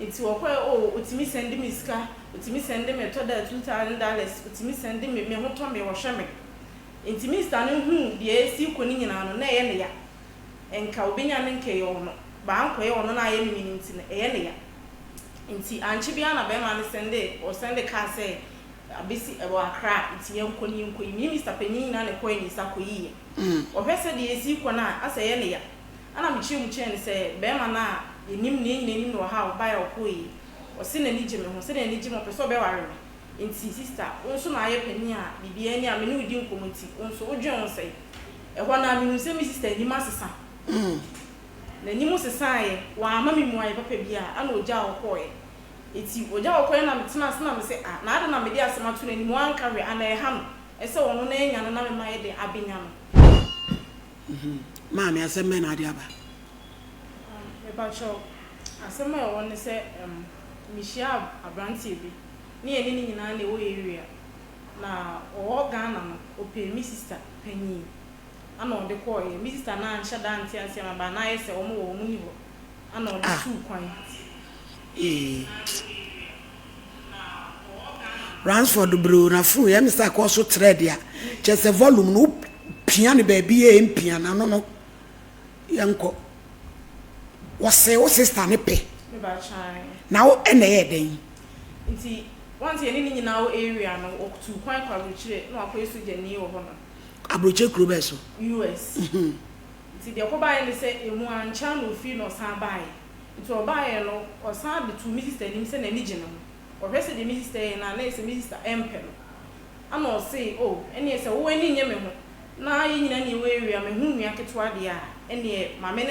It's okay, oh, utimi send me ska, utimi send me to the $2,000, utimi send me hotom me washame. Intimi standing who the AC Kunin and Naya, and Calbinia and Kayono, Banque or no I am in Enia. Inti Anchibiana Beman send it or send the car say a busy about a crap, it's young Kunin, Mr. Penina and a coin is a queen. Or Pessa the AC Kuna, as a Enia. And I'm chum chen say, Bemana. Nim no how buy or koi or send an Egypt or send an Egypt of so bear in sister also my opinion be any a menu community also John say a one I mean say Mrs. Nimasa the Nimus say why mammy my papa bia and no jaw koi it's you or jaw koi and I'm say not an media some to any one carry and a ham and so on name and another my day Abinyam. Mammy, I said, men are the About your, as I want to say, Michelle Abranti be near any in any area. Now, all Ghana, or pay Mrs. Penny. I know the coy, Mrs. Nan Shadan Tiansia, but I say, or more money. I know the 2 coins. Runs for the brew, na fu, ya Mr. Cosso Tredia. Just a volume, no piano baby, and piano, no, Yanko. Was say, oh, sister, nipe. Now, and the heading. See, once you're in our area, no, 2 quite quite no, place to the new honor. Abroche Crubeso. US. See, the Okoba say, in one channel feel or some buy. It will buy a law or some to Mrs. Nimson and Niginum, or rest of the Mrs. and Mr. Empel. I'm not say, oh, and yes, oh, any Yemen. Now, in any area, me whom you get to idea, and yet, my men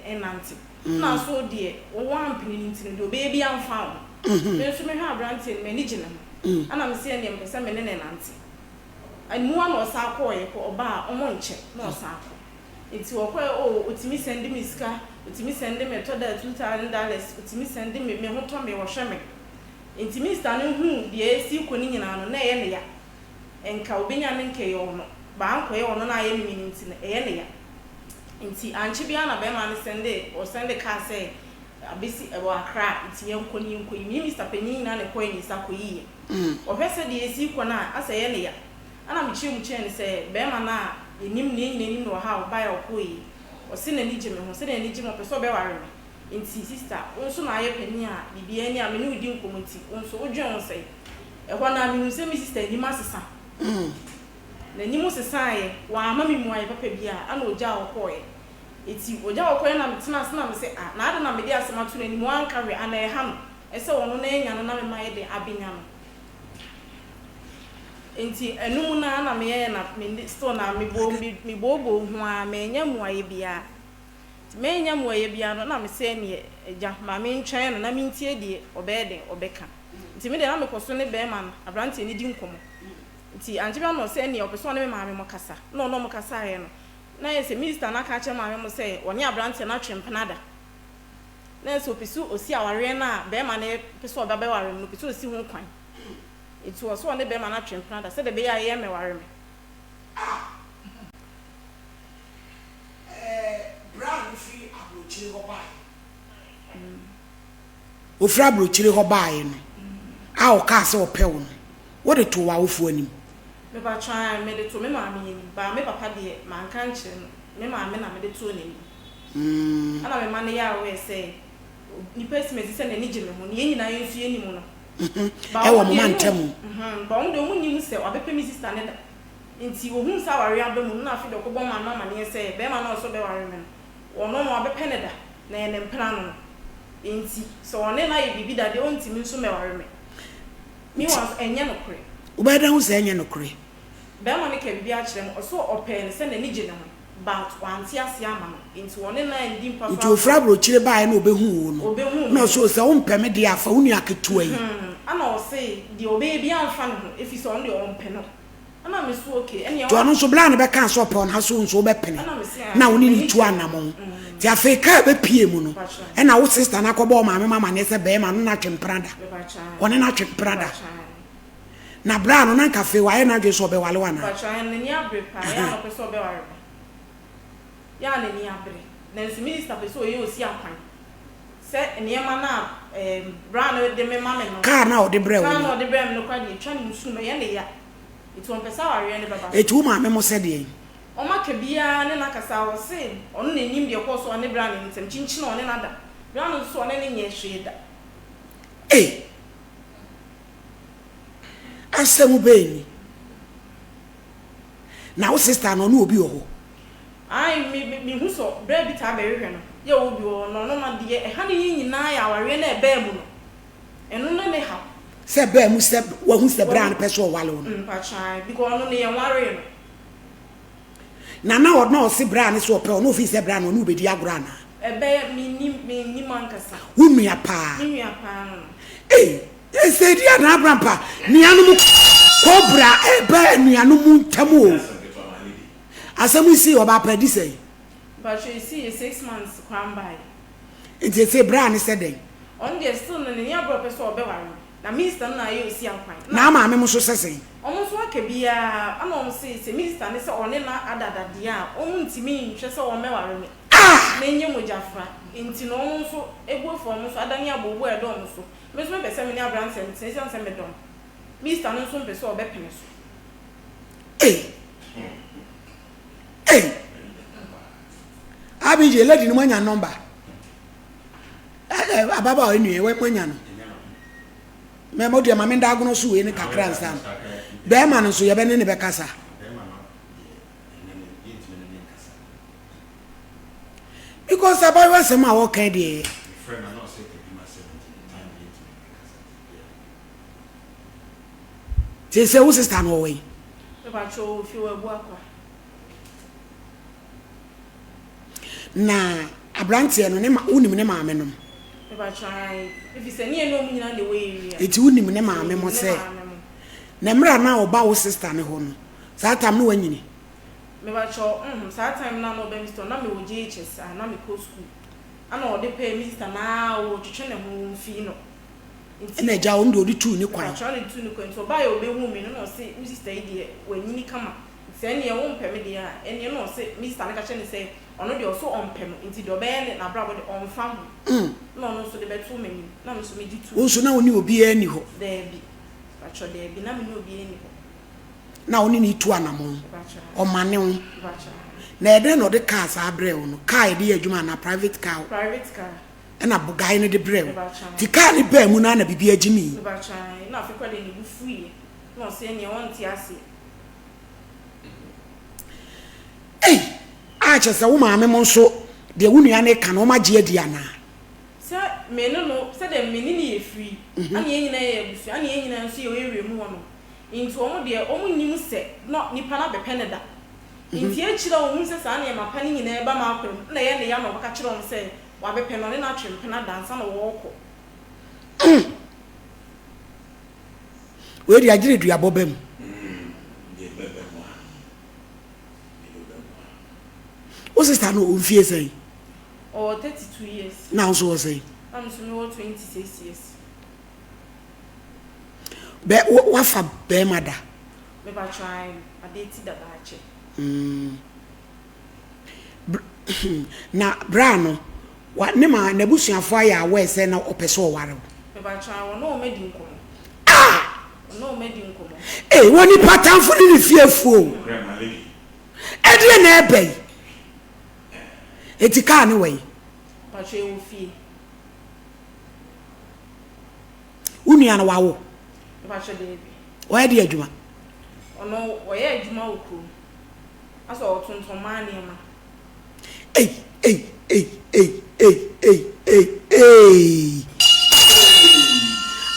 and Nancy. Now, so dear, one penny to baby I'm found. There's me have granted Meniginum, and I'm saying them for some men and Nancy. And one or Sarko or bar or Monche, no Sarko. It's your queer, oh, it's me sending me scar, it's me sending me to the $2,000, it's me sending me hotom or shamek. It's me standing who the AC Kunin and Naya, and Calbinia and Kayono, Banque or no I am in Enia. Inti Anchibiana Beman send it or send the car say a busy about a crap, it's young Kunin, Mr. Penina and a coin is a queen. Or Pessa the AC Kuna, as a Elia. And I'm chum chen say, Bemana, you nim no how buy or koi, or send an Egypt or send an Egypt of a so bear. Inti sister, also my opinion, be any a menu dim community, also John say. A one I mean, say Mrs. Nimasa. The Nimus say, why mammy my papa bia, and no jaw koi. It's you, Oja koi, and I'm Tanasnam say, not an Amedia Samatu and one carry and a ham, and so on name and another my day Abinyam. Inti a no na me and stone me bobo, who I may yam way bia. May yam way bia, and I'm saying ye, my main chain, and I mean tear or bedding or becca. To me, I'm a cosone bearman, a branch in the dinkum. Ti Anjiba no say any person me maame mokasa no mokasa ye no na ye say minister na ka che maame mo say woni abrante na twempenada na so pisu osi aware na be ma na pisu oba be ware no pisu osi ho kwan it was so ne be ma na twempenada say de be ya ye me ware me Brown fi abrochire ho bae ofra abrochire ho bae no a o ka se o pe wo no what the to wa ofu anim me ba try me de to me maame ni ba me papa de man kan kire me maame na me de to ni ana me mane ya we say ni person me say na ni gime ho ni nyina yensu eni mu no e wo man tamu ba on de mu ni mu say obepe mi sister ne da nti wo hu sa ware abamu na afi de ko bo mama ne say be ma na so be ware me ono no obepe ne da na ye ne mpena no nti so one na ye bibi da de onti mi so me ware me mi was enye no kure ubeda hu se enye no kure be ma ne ka bibi a kire mo so open se na ni gine ho but wanti ase ama no nti one na ndi mpa so to fra bro kire bae na obehu wo no no so se wo mpeme de afa unu aketua yi ana o say de obebi amfa no ho efi so on de on pe no ana me so okay ene to no so bla na be kan so pon ha so nso be pene na woni ni tu anamon ti afeka be pie mu no e na wo sister na kobo maame mama ne se be ma no na twemprada one na twemprada na bra no na kafe wa na dwe so be wale wana ba cha ne ni abre pa ya no pe so be wale ya ne ni abre na nsi minister pe so ye osi akwan se ene ma na brand de me mama no car na o de brɛ car na o de brɛ me no kwa de twa ne nsu no ye ne ya itu on pesa ware ne baba etu ma me mo sɛ de o ma ka bia ne na kasa wo se ono na nim de ko so ne brand ne ntem chinchin one na da brand so one ne nye hwe da asɛm bɛni na wo sister no no obi ho ai mi hu so bra bi ta bɛhwehwɛ no ye obi ho no no na de e ha ne nyina ya ware na ebe mu no eno na ne ha sɛ bɛ mu sɛ wa hu sɛ bra no pɛ so wale no pa chai because ono ne ye ware no na o no se bra no so pɛ no fi sɛ bra no no obedi agora na ebe mi mankasa wo nua pa mi nua pa no ese dia na abrampa nuanom kobra ebe nuanom ntamo asɛm si oba padi sɛ but you see 6 months kwan by nti se bra ne sɛ den on the still no ne abro pɛ so obeware na minister na aye osi akwan na ma me mo so sɛsɛn omo so akabia ana omo se minister ne sɛ one na adada dia omo ntimi nhwɛ sɛ o meware me na enye mojafra nti no omo so ebuofo omo so adani abobo edo omo so me so be sɛ me ne abrant sɛ sɛ me dom minister no so be sɛ obepene so abije lady no manya number ababa o enu we manya no me mo de ma me ndagono so we ne kakra nsam be ma no so ye be ne be kasa because about was ma wo kan de friend na no say ke bi ma 17 say wo sister no we ba cho fi we bu akwa na abrantie no ne ma unim ne maame no me ba try if say ne no mu nyina de we area eti unim ne maame mo se na mra na oba wo sister ne ho no saa tam no wanyini me ba cho saa time na no be mister na me wo JHS na me ko school ana o de pay mister na wo twetwe ne ho fi no na ja o ndo di tu ni kwan cha ne tu ni kwan so ba yo be hu me no se mister de wanyini kama se ne wo mpɛ me de a ene no se mister na ka che ne se ono de oso ompɛ no nti de obeye na brabo de onfa ho no no so de betu me ni na me so me di tu wo so na oni obi ani ho de bi ba cho de bi na me no obi ani ho na oni ni tu anamon o mane wo na ede no de car sa abre wo no car de adwuma na private car na bugai ne de bre ti car ni ba mu na na bibi agimi ba cha na afekwa de ni bu free no se ne won ti ase acha sa wo maame mo nso de wo nua ne ka no ma gye adi ana se me no se de me ni ye free ana ye nyina ye busu ana ye nyina nso ye we mu wo no into omo de omo nim se no nipa na bepe ne da nti e kira omo se sa na ye mapa ni nyina e ba ma akwam na ye ne ya no baka kira omo se wa bepe no ne na twempe na dansa na wo kɔ we di agire du abobam o sister no on fie say or 32 years now so say I'm so 26 years be wa fa be mada me ba try adeti da ba che na brano wa ne ma na busuafo ya we say na opese o ware me ba try wo no me di nkomo no me di nkomo woni patanfo ni fiefuo e de na ebe etika ne we pa che wo fie unua na wawo ba che de bi o ye de adwuma ono o ye adwuma okru aso o tonton ma ne ma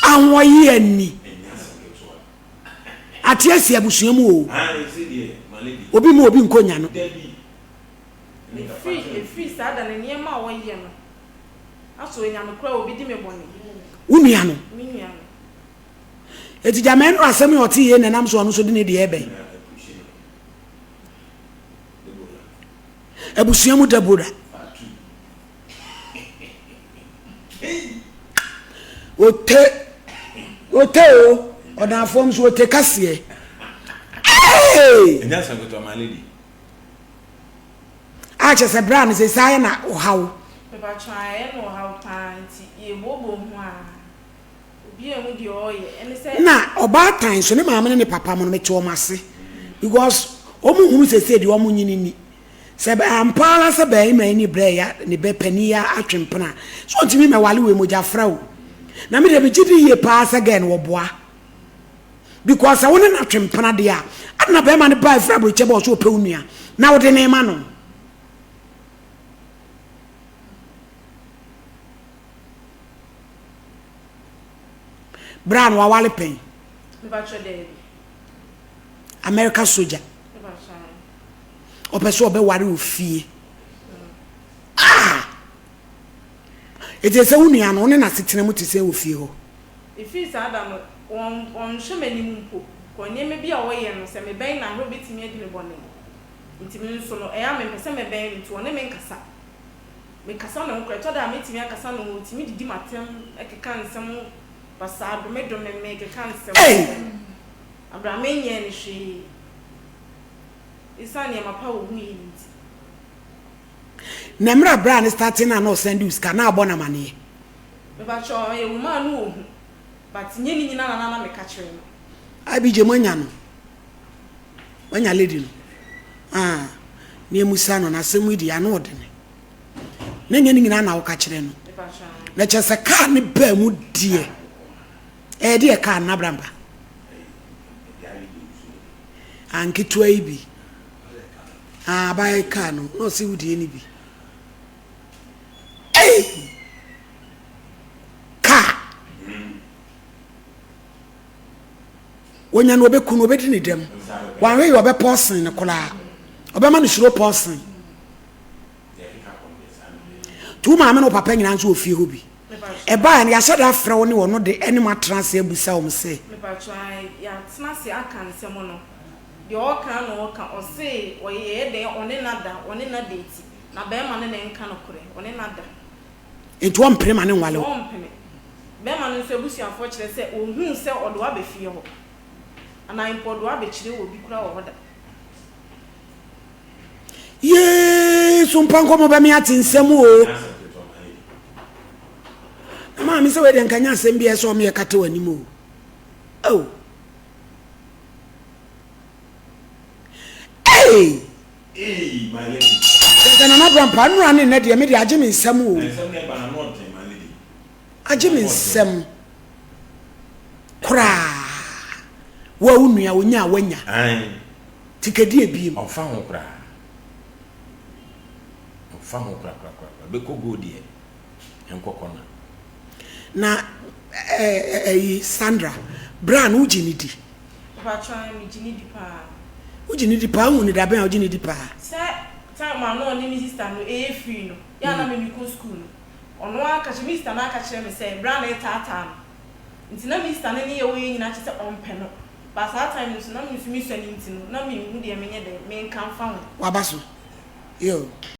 anwo ye ni ati asi abusua mu o obi mu obi nkonya no free sada na niema wo ye no aso enya no kra obi di me boni unua no mi nua no eti jamen no asem yo ti ye nenam so no so di ne de ebe abusua mu dabura ote o ona form so ote kase enya sangoto ma lady acha se brand se sai na ohawo Papa try no how panty ye bobo ho a obi emu de oye ene say na oba tan so ne maame ne papa mo no meti o mase because omu hunu sese de omu nyini ni se be ampala se be ma ni bre ya ne be pani ya atwempena so ntimi me wale we moja fra o na me de be gidi ye pass again wo boa because I want na twempena de a na be ma ne ba fra bro chebe o so pe unua na wo de ne ma no Brown wa wale pen. America soldier. Opeso obe ware ofie. Ah. It is a unia no na sitene mu tise ofie ho. Ifi sa adam on shemani mumpo. Ko nyeme bia wo ye no se me ben na ho betimi adi me bone. Ntimi nso no e ya me pese me ben nti wona me nkasa. Me kasa no nkra to da metimi akasa no ntimi didi matem ekeka nsem Pasado me do me make cancel. Abraham nye ni hwe. Isani ma pa wo hu yi. Na mra bra ni starting na no send you scan na abona mane. Me ba cho e woman no ohu. But nye ni nyina na me ka kire no. Abije manya no. Manya lady no. Ah. Ni emusa no na semu di ana odene. Na nye ni nyina na wo ka kire no. Me ba cho. Na chese ka ni ba mu die. De ka na bramba anki to ibi ba ka no si wudi ni bi ka wonya no obeku no obedi ni dem wan we obe person ne kola obe ma no shiro person tu ma me no papa nyina nso ofie ho bi eba na ya shada fra woni wono de anima trans ebusa wo mse me pa try ya tnase aka nsem no de o kan no o kan o se o ye de one na date na be ma ne nka no kore one na da etu on prema ne nwale on peme be ma no so ebusu afo kire se o hu se o do aba fie ho ana impo do aba kire wo bi kura wo hoda ye SOMPA nkomo ba mi ati nsem o ma mi se we de nkanya asem bia so me kata wani mo oh my lady kana na brampa no ane na de me de age me nsem o nsem ne ba na not my lady age me nsem kra wa unua onya wanya tikedi ebiem ofa ho kra be ko go die enkokona na Sandra Brown ujini di papa try me jini di pa ujini di pa hu ni da ben ujini di pa se time no ni sister no e free no ya na me ko school no ono aka che sister na aka che me say Brown e tata no nti na me sister na ni ye wo nyina che se ompe no ba sa time no na me fi mi so ni nti no na me hu de me nye de me kan fa ho wabaso yo